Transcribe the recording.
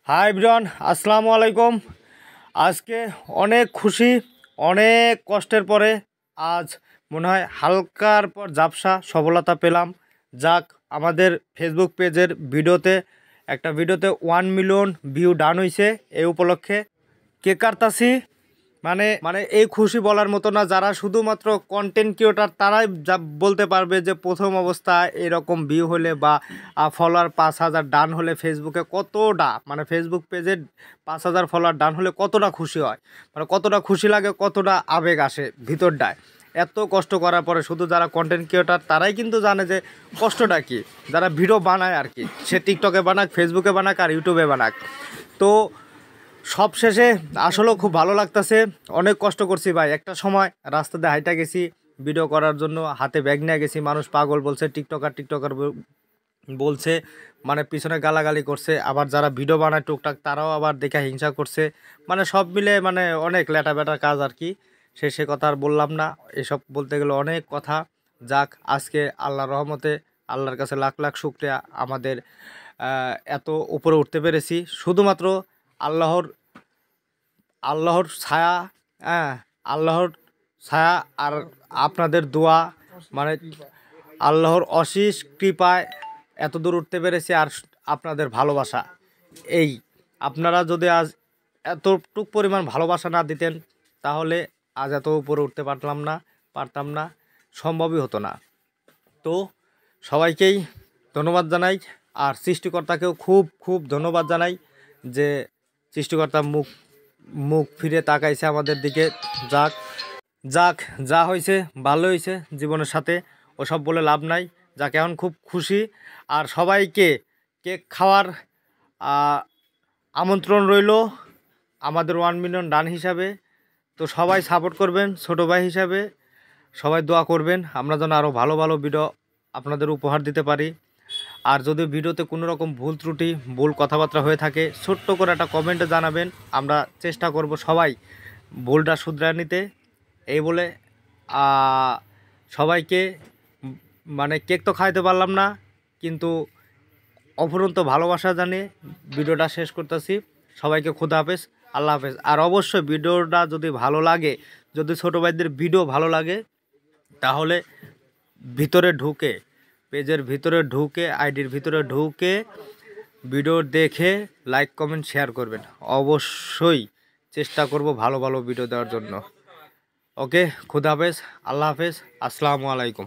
Hi everyone, আসসালামু আলাইকুম। আজকে অনেক খুশি, অনেক কষ্টের পরে আজ মনে হয় হালকার পর ঝাপসা সফলতা পেলাম। যাক, আমাদের ফেসবুক পেজের একটা ভিডিওতে 1 মিলিয়ন ভিউ ডান হয়েছে। এই উপলক্ষে কেক কাটতাছি। মানে মানে এই খুশি বলার মতো না। যারা শুধুমাত্র কন্টেন্ট ক্রিয়েটার তারাই যা বলতে পারবে যে প্রথম অবস্থায় এরকম ভিউ হলে বা ফলোয়ার 5,000 ডান হলে ফেসবুকে কতটা, মানে ফেসবুক পেজে 5,000 ফলোয়ার ডান হলে কতটা খুশি হয়, মানে কতটা খুশি লাগে, কতটা আবেগ আসে ভিতরটায়। এত কষ্ট করার পরে শুধু যারা কন্টেন্ট ক্রিয়েটার তারাই কিন্তু জানে যে কষ্টটা কী। যারা ভিডিও বানায় আর কি, সে টিকটকে বানাক, ফেসবুকে বানাক আর ইউটিউবে বানাক। তো সব শেষে আসলেও খুব ভালো লাগতেছে। অনেক কষ্ট করছি ভাই। একটা সময় রাস্তাতে হাইটা গেছি ভিডিও করার জন্য, হাতে ব্যাগ নিয়ে গেছি। মানুষ পাগল বলছে, টিকটকার বলছে, মানে পিছনে গালাগালি করছে। আবার যারা ভিডিও বানায় টুকটাক তারাও আবার দেখে হিংসা করছে। মানে সব মিলে মানে অনেক ল্যাটা ব্যাটার কাজ আর কি। সে কথা আর বললাম না। এসব বলতে গেলে অনেক কথা। যাক, আজকে আল্লাহর রহমতে, আল্লাহর কাছে লাখ লাখ শুকরিয়া, আমাদের এত উপরে উঠতে পেরেছি শুধুমাত্র আল্লাহর আল্লাহর ছায়া। হ্যাঁ, আল্লাহর ছায়া আর আপনাদের দোয়া, মানে আল্লাহর অশেষ কৃপায় এত দূর উঠতে পেরেছি। আর আপনাদের ভালোবাসা, এই আপনারা যদি আজ এতটুক পরিমাণ ভালোবাসা না দিতেন তাহলে আজ এত উপরে উঠতে পারতাম না, সম্ভবই হতো না। তো সবাইকেই ধন্যবাদ জানাই, আর সৃষ্টিকর্তাকেও খুব খুব ধন্যবাদ জানাই যে সৃষ্টিকর্তা মুখ ফিরে তাকাইছে আমাদের দিকে। যাক যাক, যা হয়েছে ভালো হয়েছে জীবনের সাথে, ওসব বলে লাভ নাই। যাক, এখন খুব খুশি। আর সবাইকে কেক খাওয়ার আমন্ত্রণ রইল আমাদের 1 মিলিয়ন ডান হিসাবে। তো সবাই সাপোর্ট করবেন, ছোটো ভাই হিসাবে সবাই দোয়া করবেন আমরা যেন আরও ভালো ভালো ভিডিও আপনাদের উপহার দিতে পারি। আর যদি ভিডিওতে কোনো রকম ভুল ত্রুটি, ভুল কথাবার্তা হয়ে থাকে, ছোট্ট করে একটা কমেন্টে জানাবেন। আমরা চেষ্টা করব সবাই ভুলটা শুধরায় নিতে। এই বলে সবাইকে, মানে কেক তো খাইতে পারলাম না, কিন্তু অফুরন্ত ভালোবাসা জানিয়ে ভিডিওটা শেষ করতেছি। সবাইকে খুদা হাফেজ, আল্লাহ হাফেজ। আর অবশ্যই ভিডিওটা যদি ভালো লাগে, যদি ছোটো ভাইদের ভিডিও ভালো লাগে, তাহলে ভিতরে ঢুকে, পেজের ভিতরে ঢুকে, আইডির ভিতরে ঢুকে ভিডিও দেখে লাইক কমেন্ট শেয়ার করবেন। অবশ্যই চেষ্টা করব ভালো ভালো ভিডিও দেওয়ার জন্য। ওকে, খুদা হাফেজ, আল্লাহ হাফেজ, আসসালামু আলাইকুম।